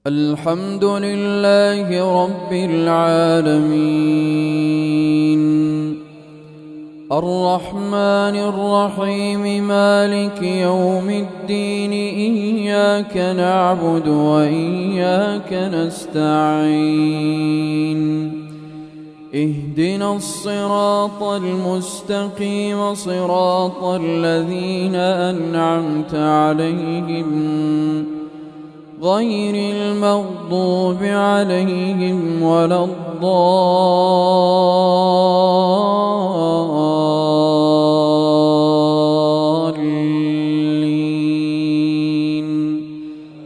الحمد لله رب العالمين الرحمن الرحيم مالك يوم الدين إياك نعبد وإياك نستعين اهدنا الصراط المستقيم صراط الذين أنعمت عليهم غير المغضوب عليهم ولا الضالين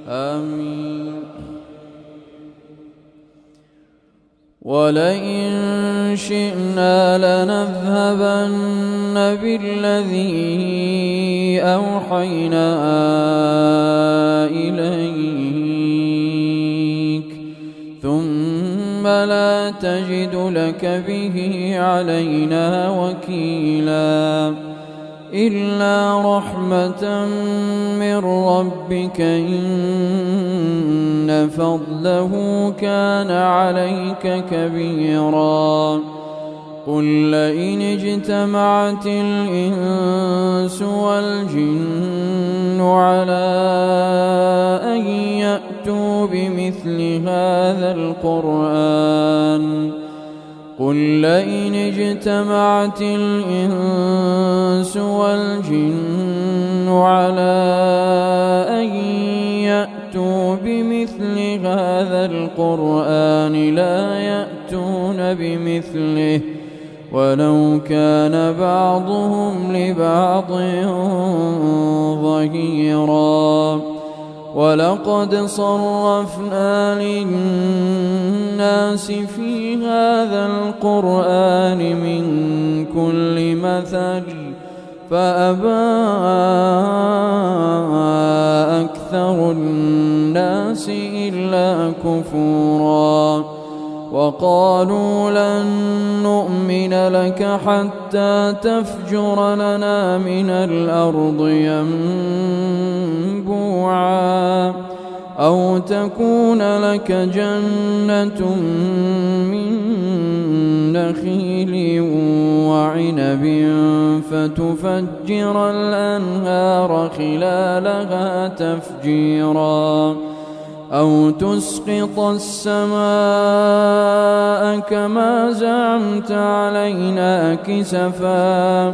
آمين. ولئن شئنا لنذهبن بالذي أوحينا إليك ثم لا تجد لك به علينا وكيلا إلا رحمة من ربك إن فضله كان عليك كبيرا. قل لئن اجتمعت الإنس والجن على أن يأتوا بمثل هذا القرآن الإنس والجن على أن يأتوا بمثل هذا القرآن لا يأتون بمثله ولو كان بعضهم لبعض ظهيرا. ولقد صرفنا للناس في هذا القرآن من كل مثل فأبى أكثر الناس إلا كفورا. وقالوا لن نؤمن لك حتى تفجر لنا من الأرض ينبوعا أو تكون لك جنة من نخيل وعنب فتفجر الأنهار خلالها تفجيرا أو تسقط السماء كما زعمت علينا كسفا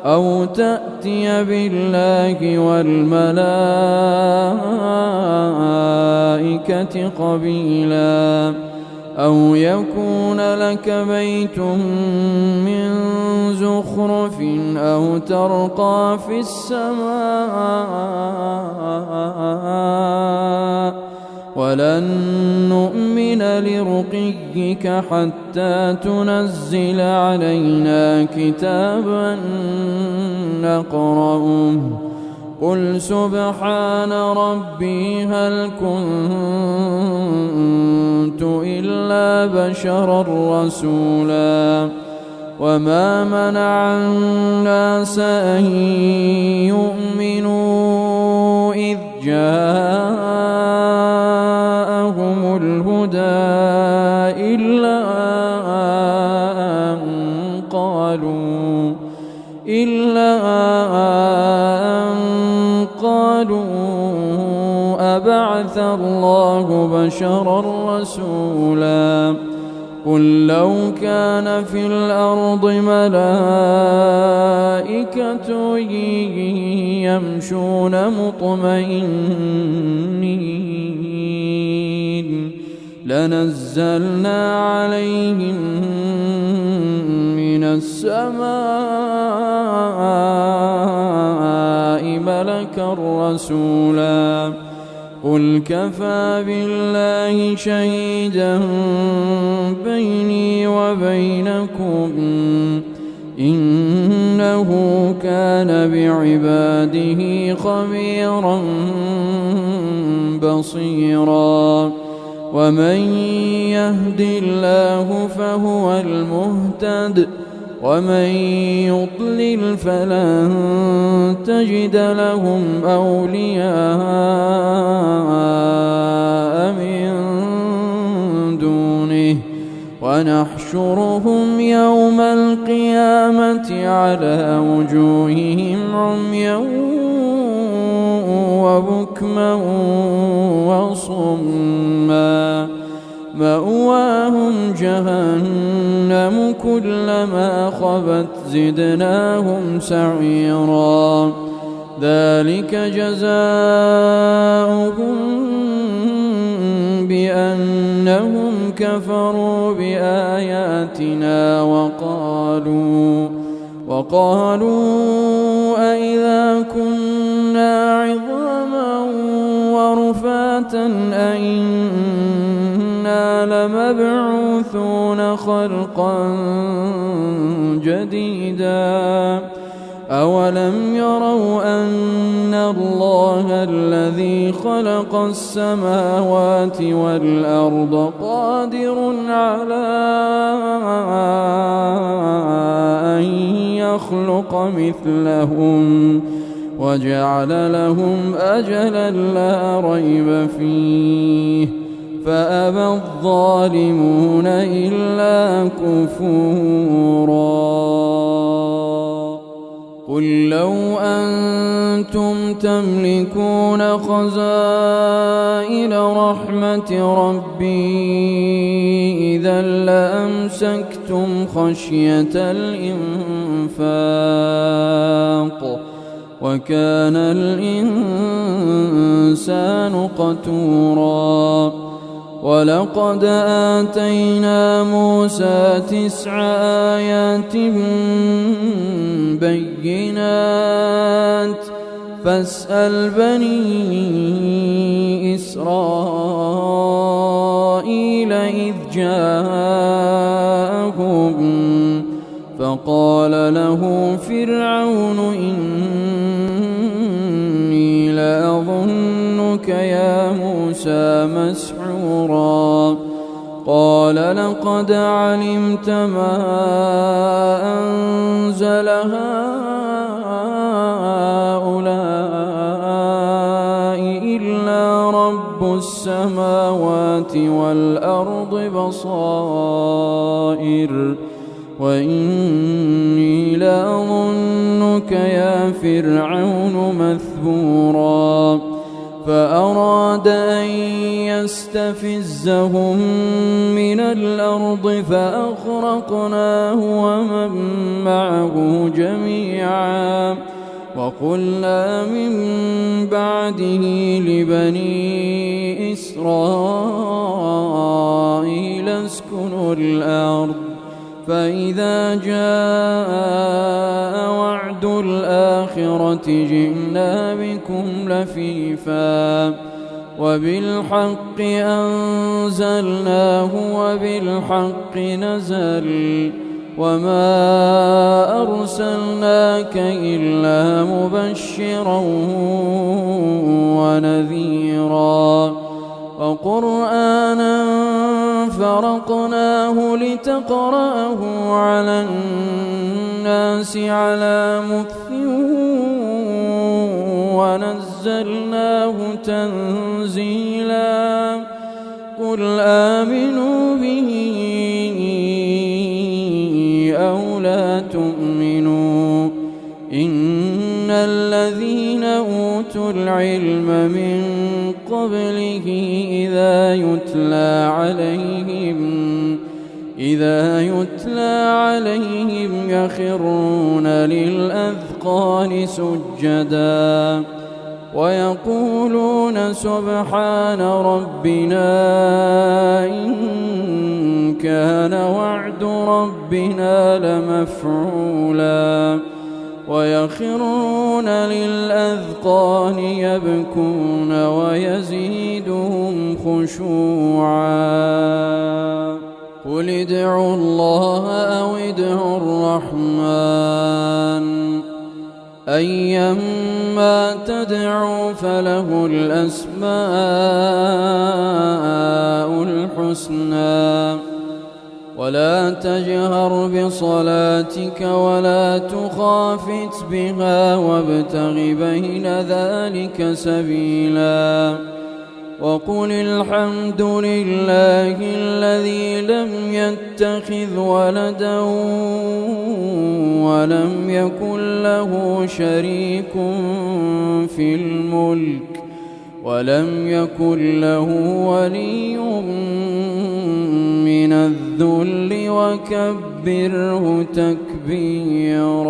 أو تأتي بالله والملائكة قبيلا أو يكون لك بيت من زخرف أو ترقى في السماء ولن نؤمن لرقيك حتى تنزل علينا كتابا نقرأه. قل سبحان ربي هل كنت إلا بشرا رسولا. وما منع الناس أن يؤمنوا إذ جاءهم الهدى إلا أن قالوا أبعث الله بشرا رسولا. قل لو كان في الأرض ملائكة يمشون مطمئنين لنزلنا عليهم من السماء ملكا رسولا. قل كفى بالله شهيدا بيني وبينكم إنه كان بعباده خبيرا بصيرا. ومن يهد الله فهو المهتد ومن يضلل فلن تجد لهم أولياء من ونحشرهم يوم القيامة على وجوههم عميا وبكما وصما مأواهم جهنم كلما خبت زدناهم سعيرا ذلك جزاؤهم بأنهم كفروا بآياتنا وقالوا أئذا كنا عظاما ورفاتا أئنا لمبعوثون خلقا جديدا أولم يروا أن الله الذي خلق السماوات والأرض قادر على أن يخلق مثلهم وجعل لهم أجلا لا ريب فيه فأبى الظالمون إلا كفورا قل لو أنتم تملكون خزائن رحمة ربي إذا لأمسكتم خشية الإنفاق وكان الإنسان قتورا ولقد آتينا موسى 9 آيات بينات فاسأل بني إسرائيل إذ جاءهم فقال له فرعون إني لأظنك يا موسى مسحورا قال لقد علمت ما أنزل هؤلاء إلا رب السماوات والأرض بصائر وإني لأظنك يا فرعون مثبورا فأراد أن يستفزهم من الأرض فأغرقناه ومن معه جميعا وقلنا من بعده لبني إسرائيل اسكنوا الأرض فإذا جاء وعد الآخرة جئنا بكم لفيفا وبالحق أنزلناه وبالحق نزل وما أرسلناك إلا مبشرا ونذيرا وقرآنا فرقناه لتقرأه على الناس على مكث ونزلناه تنزيلا قل آمنوا به أو لا تؤمنوا إن الذين أوتوا العلم من قبله إذا يتلى عليهم يخرون للأذقان سجدا ويقولون سبحان ربنا إن كان وعد ربنا لمفعولا ويخرون للأذقان يبكون ويزيدهم خشوعا قل ادعوا الله أو ادعوا الرحمن أيما تدعوا فله الأسماء الحسنى ولا تجهر بصلاتك ولا تخافت بها وابتغ بين ذلك سبيلا وقل الحمد لله الذي لم يتخذ ولدا ولم يكن له شريك في الملك ولم يكن له ولي من الذل وكبره تكبيرا.